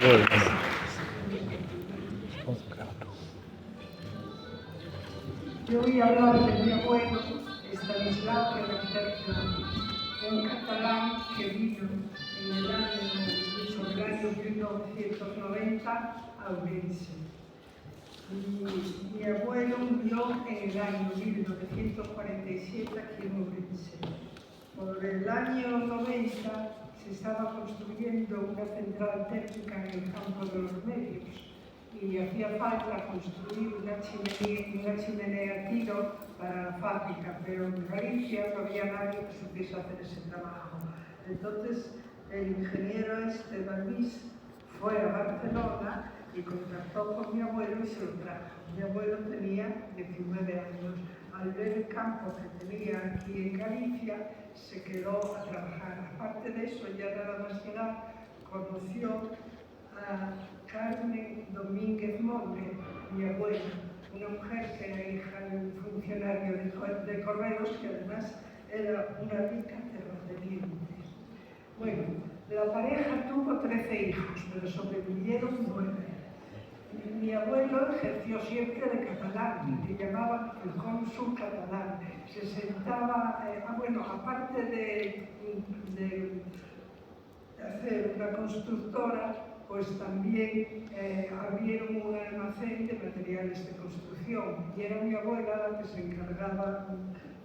Yo voy a hablar de mi abuelo, Estanislao Querejeta, un catalán que vino sobre el año 1990 a Ourense. Mi abuelo murió en el año 1947 aquí en Ourense. Por el año 90 se estaba construyendo una central térmica en el campo de los Medios y hacía falta construir una chimenea a tiro para la fábrica, pero en Galicia no había nadie que supiese hacer ese trabajo. Entonces el ingeniero Luis fue a Barcelona y contactó con mi abuelo y se lo trajo. Mi abuelo tenía 19 años. Al ver el campo que tenía aquí en Galicia, se quedó a trabajar. Aparte de eso, ya nada más llegar, conoció a Carmen Domínguez Monge, mi abuela, una mujer que era hija de un funcionario de correos que además era una rica terrateniente. Bueno, la pareja tuvo 13 hijos, pero sobrevivieron 9. Mi abuelo ejerció siempre de catalán, que llamaban el cónsul catalán. Se sentaba, aparte de hacer una constructora, pues también abrieron un almacén de materiales de construcción y era mi abuela la que se encargaba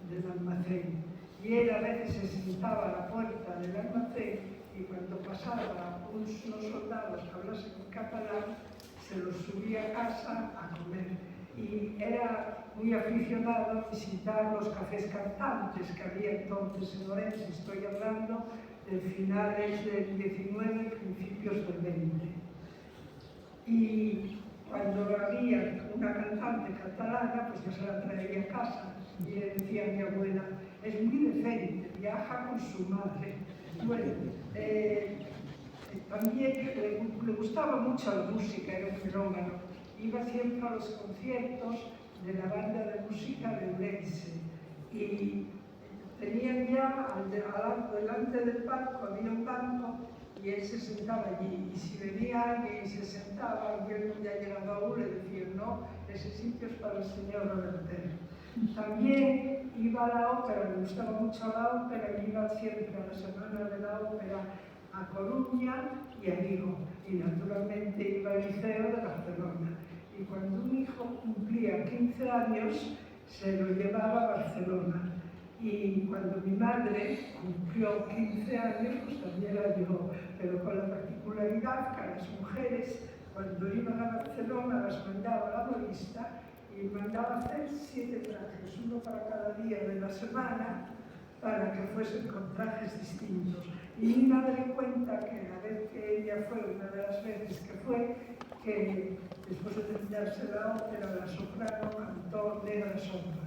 del almacén. Y él a veces se sentaba a la puerta del almacén y cuando pasaba unos soldados que hablasen en catalán, se los subía a casa a comer. Y era muy aficionado a visitar los cafés cantantes que había entonces en Ourense. Estoy hablando de finales del 19, principios del 20. Y cuando había una cantante catalana, pues ya se la traía a casa y le decía a mi abuela, es muy decente, viaja con su madre. Bueno, también le gustaba mucho la música, era un fenómeno. Iba siempre a los conciertos de la banda de música de Ourense y tenían ya delante del palco, había un banco y él se sentaba allí. Y si venía alguien y se sentaba, alguien ya llegaba a uno, le decían, no, ese sitio es para el señor Roberter. También iba a la ópera, le gustaba mucho la ópera, y iba siempre a la semana de la ópera a Coruña y a Vigo. Y naturalmente iba al Liceo de Barcelona. Y cuando un hijo cumplía 15 años, se lo llevaba a Barcelona. Y cuando mi madre cumplió 15 años, pues también la llevó, pero con la particularidad que a las mujeres, cuando iban a Barcelona, las mandaba a la modista y mandaba hacer 7 trajes, uno para cada día de la semana, para que fuesen con trajes distintos. Y mi madre cuenta que la vez que ella fue, una de las veces que fue, que después de terminarse la ópera, la soprano cantó Negra Sombra.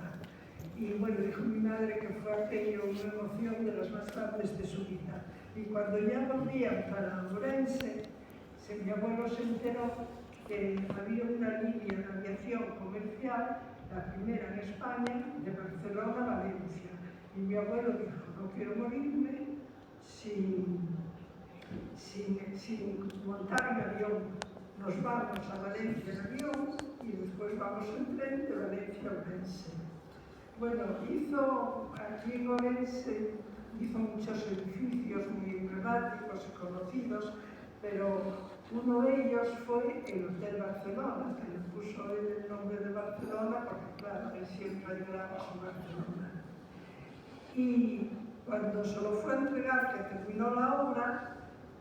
Y bueno, dijo mi madre que fue aquello una emoción de las más grandes de su vida. Y cuando ya volvían para Ourense, mi abuelo se enteró que había una línea de aviación comercial, la primera en España, de Barcelona a Valencia. Y mi abuelo dijo, no quiero morirme sin montar un avión. Nos vamos a Valencia en avión y después vamos en tren de Valencia a Ourense. Bueno, aquí en Ourense hizo muchos edificios muy emblemáticos y conocidos, pero uno de ellos fue el Hotel Barcelona, que le puso él el nombre de Barcelona porque, claro, él siempre ayudaba a Barcelona. Y cuando se lo fue a entregar, que terminó la obra,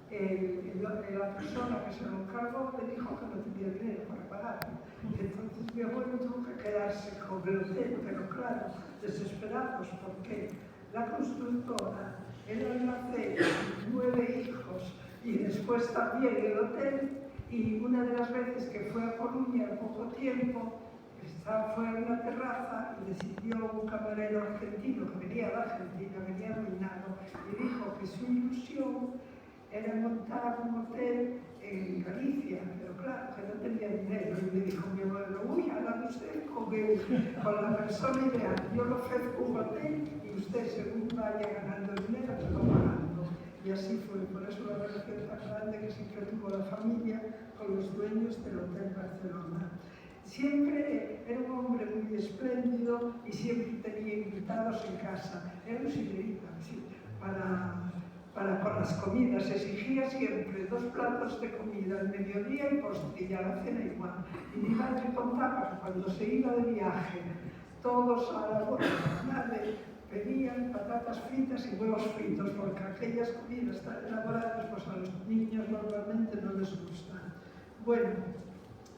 la persona que se lo encargó le dijo que no tenía dinero para pagarlo. Entonces mi abuelo tuvo que quedarse con el hotel, pero claro, desesperados porque la constructora, el almacén, 9 hijos y después también el hotel. Y una de las veces que fue a Coruña en poco tiempo, fue a una terraza y decidió un camarero argentino que venía de Argentina, venía arruinado, y dijo que su ilusión era montar un hotel en Galicia, pero claro, que no tenía dinero. Y me dijo mi abuelo, uy, hagan usted con la persona ideal, yo le ofrezco un hotel y usted según vaya ganando dinero, te lo pagando. Y así fue, por eso la relación tan grande que siempre tuvo la familia con los dueños del Hotel Barcelona. Siempre era un hombre muy espléndido y siempre tenía invitados en casa. Era un señorita, sí, con las comidas. Exigía siempre 2 platos de comida al mediodía y postre, y a la cena igual. Y mi madre contaba que cuando se iba de viaje, todos a la boda pedían patatas fritas y huevos fritos, porque aquellas comidas tan elaboradas pues a los niños normalmente no les gustan. Bueno,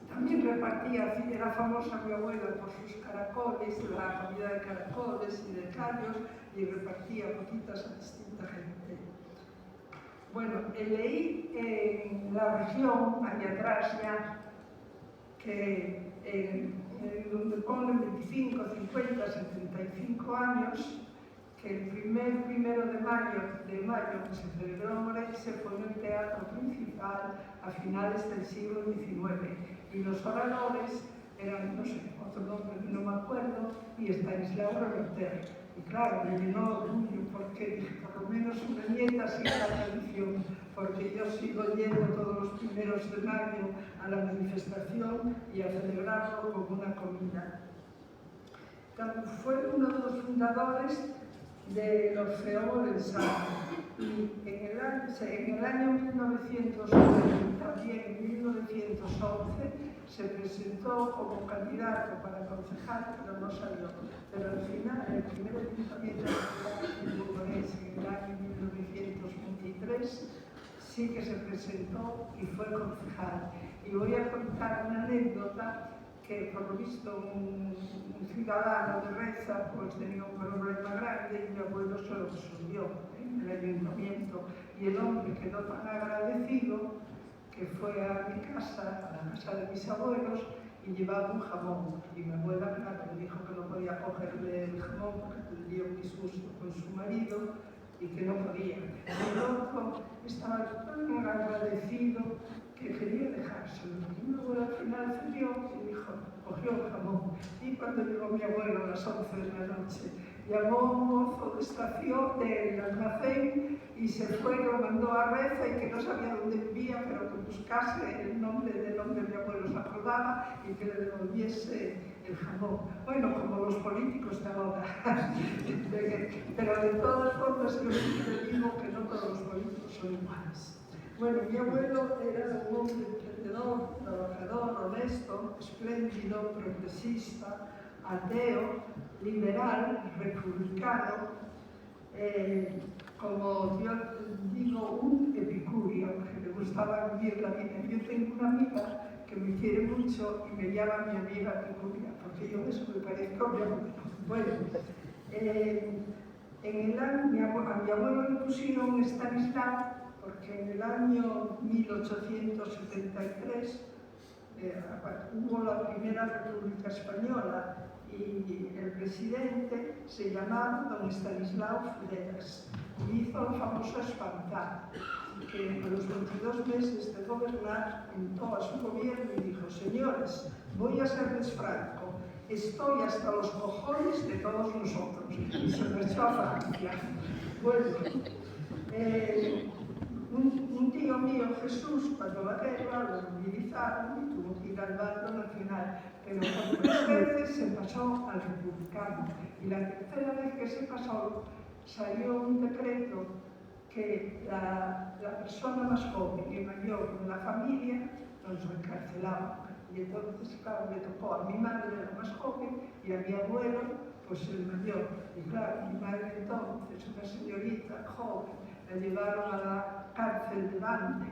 también repartía, era famosa mi abuela por sus caracoles, la comida de caracoles y de callos, y repartía poquitas a distinta gente. Bueno, leí en La Región, allá atrás ya, que donde ponen 25, 50, 75 años, que el primero de mayo que se celebró en Orense fue en el Teatro Principal a finales del siglo XIX. Y los oradores eran, no sé, otro nombre no me acuerdo, y Estanislao Reverter. Y claro, me llenó orgullo porque dije, por lo menos una nieta sigue la tradición, porque yo sigo yendo todos los primeros de mayo a la manifestación y a celebrarlo con una comida. Fue uno de los fundadores de Orfeón Orense, y en el año 1911, también en 1911, se presentó como candidato para concejal, pero no salió. Pero al final, el primer ayuntamiento de Orense, en el año 1923, sí que se presentó y fue concejal. Y voy a contar una anécdota que, por lo visto, un ciudadano de Reza pues tenía un problema grande y mi abuelo se lo resolvió en el ayuntamiento. Y el hombre quedó tan agradecido que fue a mi casa, a la casa de mis abuelos, y llevaba un jamón. Y mi abuela, claro, me dijo que no podía cogerle el jamón porque tendría un disgusto con su marido y que no podía. El otro estaba tan agradecido que quería dejárselo. Y mi abuelo al final cedió y dijo, cogió el jamón. Y cuando llegó mi abuelo a las 11 de la noche, llamó a un mozo de estación del almacén y se fue, lo mandó a Reza y que no sabía dónde vivía, pero que buscase el nombre de donde mi abuelo se acordaba y que le devolviese el jamón. Bueno, como los políticos de ahora. Pero de todas formas yo siempre digo que no todos los políticos son iguales. Bueno, mi abuelo era un hombre emprendedor, trabajador, honesto, espléndido, progresista, ateo, liberal, republicano, como yo digo, un epicurio, que le gustaba vivir la vida. Yo tengo una amiga que me quiere mucho y me llama mi amiga epicuria, porque yo eso me parezco a mi abuelo. Bueno, a mi abuelo le pusieron Estanislao porque en el año 1873 hubo la primera República Española y el presidente se llamaba don Estanislao Figueras y hizo el famoso espantar, que a los 22 meses de gobernar juntó a su gobierno y dijo: señores, voy a serles franco, estoy hasta los cojones de todos nosotros, y se marchó a Francia. Bueno, un tío mío, Jesús, cuando la guerra lo movilizaron y tuvo que ir al bando nacional, pero por 3 veces se pasó al republicano. Y la tercera vez que se pasó, salió un decreto que la persona más joven y mayor de la familia nos encarcelaba. Y entonces, claro, le tocó a mi madre, la más joven, y a mi abuelo, pues el mayor. Y claro, mi madre entonces, una señorita joven, la llevaron a la cárcel de Bande,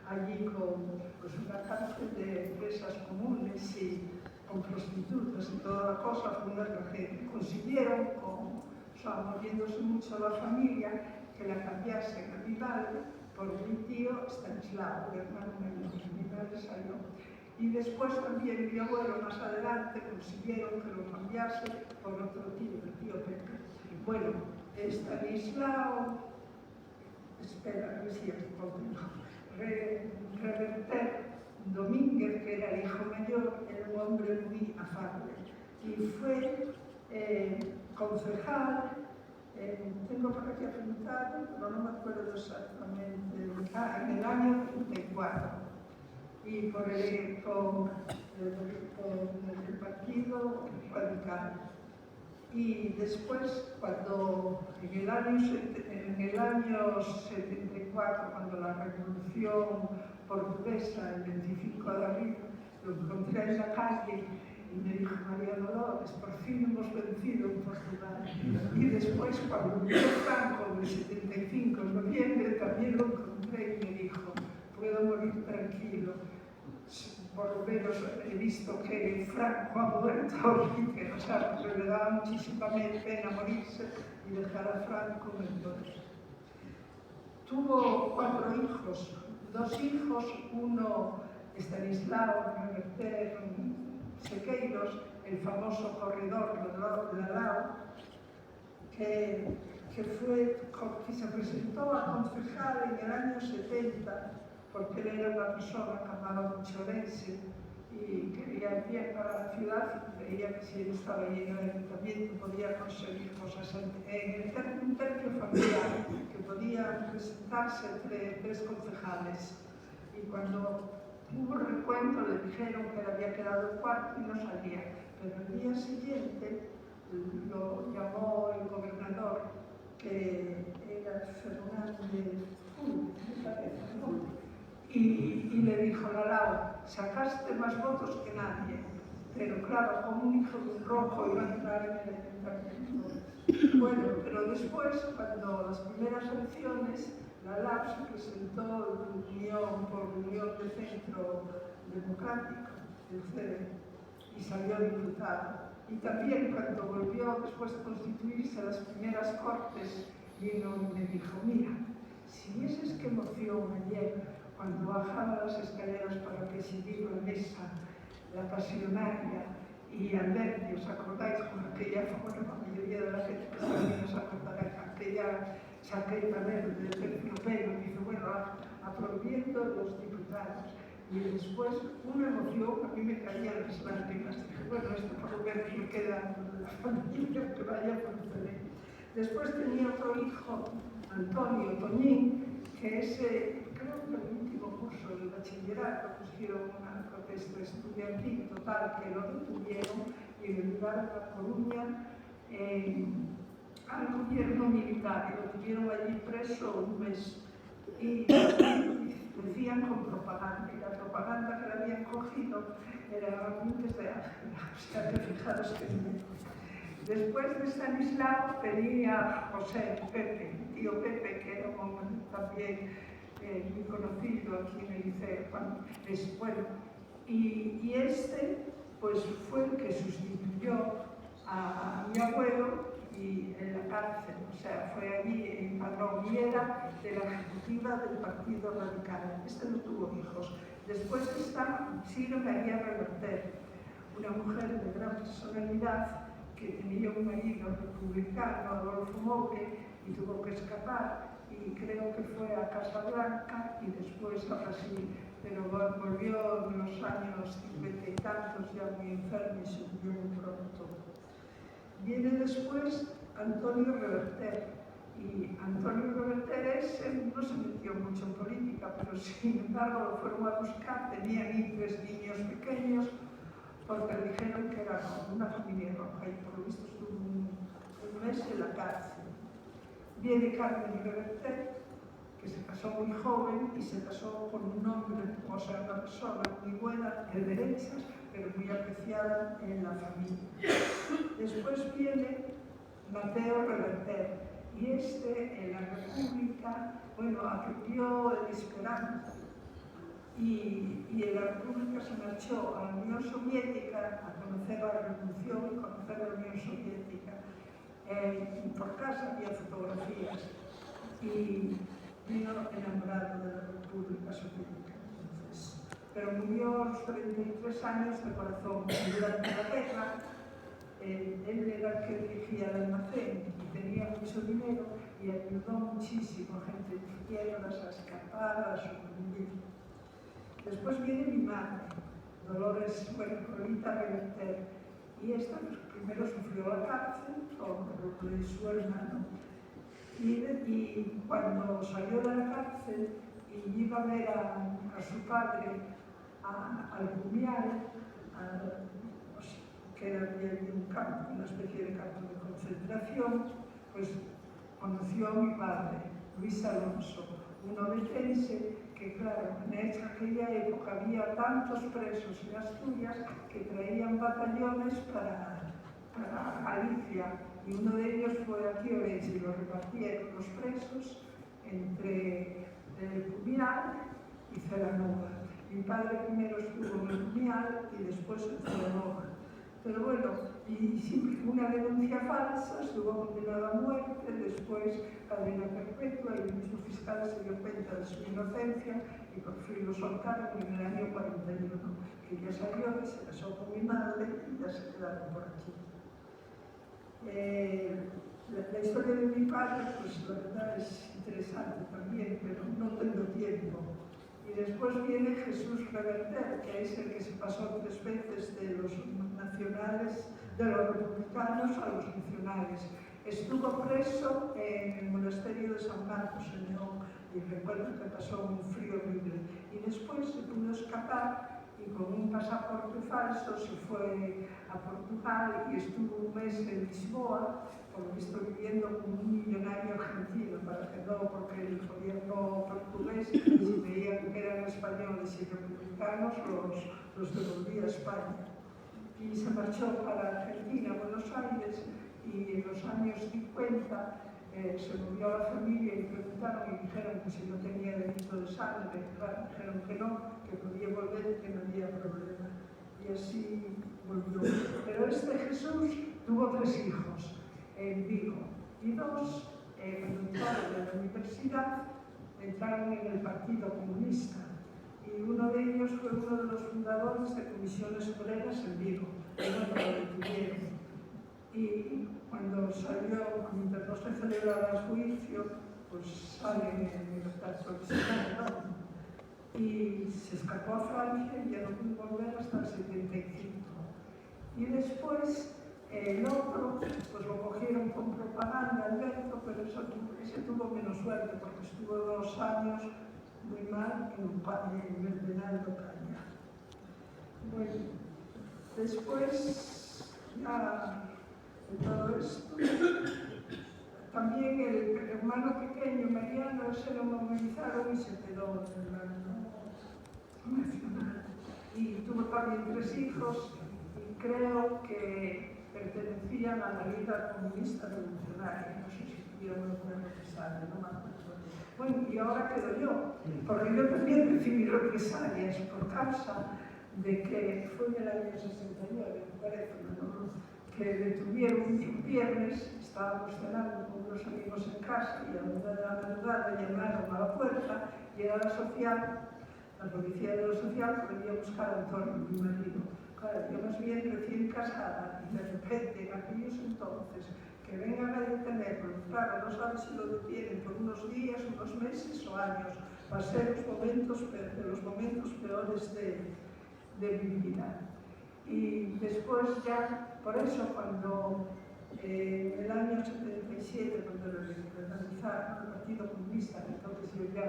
allí con pues, una cárcel de presas comunes y con prostitutas y toda la cosa, fue una tragedia. Consiguieron, moviéndose mucho la familia, que la cambiasen a mi madre por mi tío Estanislao, el hermano mayor. Mi madre salió. Y después también mi abuelo, más adelante, consiguieron que lo cambiase por otro tío, el tío Pepe. Bueno, Estanislao, espera, no es cierto, Reverter Domínguez, que era el hijo mayor, era un hombre muy afable. Y fue concejal Tengo por aquí apuntado, pero no me acuerdo exactamente, en el año 34, y por el Partido Radical. Y después, cuando en el año 74, cuando la Revolución Portuguesa, el 25 de abril, lo encontré en la calle y me dijo: María Dolores, por fin hemos vencido en Portugal. Y después, cuando murió Franco en el 75, en noviembre, también lo encontré y me dijo: puedo morir tranquilo. Por lo menos he visto que Franco ha muerto, o sea, porque le daba muchísima pena morirse y dejar a Franco en el poder. Tuvo 4 hijos, 2 hijos, uno Estanislao Reverter Sequeiros, el famoso corredor de Lalao, que se presentó a concejal en el año 70, porque él era una persona que amaba mucho Orense y quería el bien para la ciudad, y creía que si él estaba ahí en el ayuntamiento podía conseguir cosas en un tercio familiar, que podían presentarse entre 3 concejales. Y cuando hubo recuento le dijeron que le había quedado el cuarto y no salía, pero el día siguiente lo llamó el gobernador, que era Fernández, me parece, ¿no? Y le dijo: Lalao, sacaste más votos que nadie, pero claro, como un hijo de un rojo iba a entrar en el ayuntamiento. Bueno, pero después, cuando las primeras elecciones, Lalao se presentó por Unión de Centro Democrático, el CD, y salió diputado. Y también cuando volvió, después de constituirse las primeras cortes, vino y me dijo: mira, si vieses qué emoción ayer cuando bajaba las escaleras para presidir la mesa, la pasionaria, y Alberti, ¿os acordáis con aquella, bueno, la mayoría de la gente que también os acordará, aquella chaqueta verde de terciopelo, dice, bueno, aplaudiendo los diputados? Y después, una emoción, a mí me caían las lágrimas. Dije, bueno, esto por lo menos me queda de la familia, que vaya por tener. Después tenía otro hijo, Antonio Toñín, que ese, creo que el último curso del bachillerato pusieron una protesta estudiantil total, que lo detuvieron y lo llevaron a Coruña al gobierno militar, y lo tuvieron allí preso un mes. Y decían con propaganda, y la propaganda que le habían cogido era Montes de Ángela, o sea que fijaros que después de Estanislao tenía José Pepe, tío Pepe, que era un hombre también muy conocido aquí en el liceo. Bueno, y este pues fue el que sustituyó a mi abuelo y en la cárcel, o sea, fue allí en Padrón, y era de la ejecutiva del Partido Radical. Este no tuvo hijos. Después está Ciro María Reverter, una mujer de gran personalidad que tenía un marido republicano, Adolfo Moure, y tuvo que escapar, y creo que fue a Casablanca y después a Brasil, pero volvió en los años 50 y tantos, ya muy enfermo, y se murió muy pronto. Viene después Antonio Reverter, y Antonio Reverter no se metió mucho en política, pero sin embargo lo fueron a buscar, tenía 3 niños pequeños, porque le dijeron que era una familia roja, y por lo visto estuvo un mes en la cárcel. Viene Carmen Reverter, que se casó muy joven y se casó con un hombre, o sea, una persona muy buena, de derechas, pero muy apreciada en la familia. Después viene Mateo Reverter, y en la República, bueno, aprendió el esperanto, y en la República se marchó a la Unión Soviética a conocer la Revolución y conocer la Unión Soviética. Por casa había fotografías, y vino enamorado de la República Soviética. Entonces, pero murió a los 33 años de corazón. Durante la guerra, él era el que dirigía el almacén y tenía mucho dinero y ayudó muchísimo a gente de izquierdas a escapar, a sobrevivir. Después viene mi madre, Dolores, Lolita Reverter, y esta primero sufrió la cárcel por lo de su hermano. Y cuando salió de la cárcel y iba a ver a su padre al Cumial, que era un campo, una especie de campo de concentración, pues conoció a mi padre, Luis Alonso, un obetense que, claro, en aquella época había tantos presos en Asturias que traían batallones para Galicia, y uno de ellos fue aquí a Orense y lo repartieron los presos entre el Cumial y Celanova. Mi padre primero estuvo en el Cumial y después en Celanova. Pero bueno, y siempre una denuncia falsa, estuvo condenado a muerte, después cadena perpetua, y el mismo fiscal se dio cuenta de su inocencia y por fin lo soltaron en el año 41, que ya salió, que se casó con mi madre y ya se quedaron por aquí. La historia de mi padre, pues la verdad es interesante también, pero no tengo tiempo. Y después viene Jesús Reverter, que es el que se pasó 3 veces de los nacionales, de los republicanos a los nacionales. Estuvo preso en el monasterio de San Marcos, en León, y recuerdo que pasó un frío horrible. Y después se pudo escapar y con un pasaporte falso se fue a Portugal y estuvo un mes en Lisboa, por lo visto viviendo como un millonario argentino, para que no, porque el gobierno portugués, si veían que eran españoles y republicanos, los devolvía a España. Y se marchó para Argentina, Buenos Aires, y en los años 50 se volvió a la familia y preguntaron y dijeron que si no tenía delito de sangre, claro, dijeron que no, que podía volver, que no había problema. Y así volvió. Pero este Jesús tuvo 3 hijos en Vigo y 2, cuando entraron en la universidad, entraron en el Partido Comunista. Y uno de ellos fue uno de los fundadores de Comisiones Obreras en Vigo, y no lo detuvieron. Y cuando salió, cuando no se celebraba el juicio, pues sale en libertad provisional, ¿no? Y se escapó a Francia y ya no pudo volver hasta el 75. Y después el otro, pues lo cogieron con propaganda, Alberto, pero ese tuvo menos suerte porque estuvo 2 años muy mal en el penal de Ocaña. Bueno, después ya de todo esto, también el hermano pequeño, Mariano, se lo movilizaron y se quedó en el bando nacional. Y tuvo también 3 hijos y creo que pertenecían a la Liga Comunista Revolucionaria. No sé si tuvieron alguna represalia, no me acuerdo. Bueno, y ahora quedo yo, porque yo también recibí represalias por causa de que fue en el año 69, me parece, ¿no? Que detuvieron un viernes, estábamos cenando con unos amigos en casa y a la 1 de la madrugada llamaron a la puerta y era la policía de lo social, que venía a buscar a Antonio, mi marido. Claro, yo más bien recién casada y de repente, en aquellos entonces, que vengan a detenerlo, claro, no saben si lo detienen por unos días, unos meses o años. Pasé los momentos peores de mi vida. Y después ya, por eso cuando en el año 77, cuando legalizaron el Partido Comunista, entonces yo ya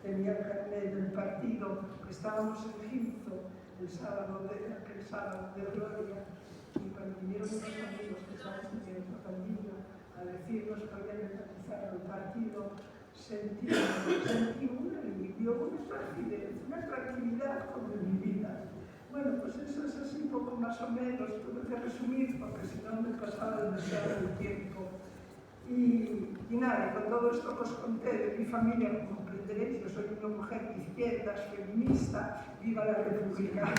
tenía el carnet del partido, estábamos en Egipto aquel sábado de Gloria, y cuando vinieron unos amigos que estaban en la pandilla a decirnos que habían legalizado el partido, sentí un alivio, una placidez, una tranquilidad como en mi vida. Bueno, pues eso es así un poco más o menos, tuve que resumir porque si no me pasaba demasiado el tiempo. Y nada, con todo esto que os conté de mi familia, como comprenderéis, yo soy una mujer de izquierdas, feminista, viva la República.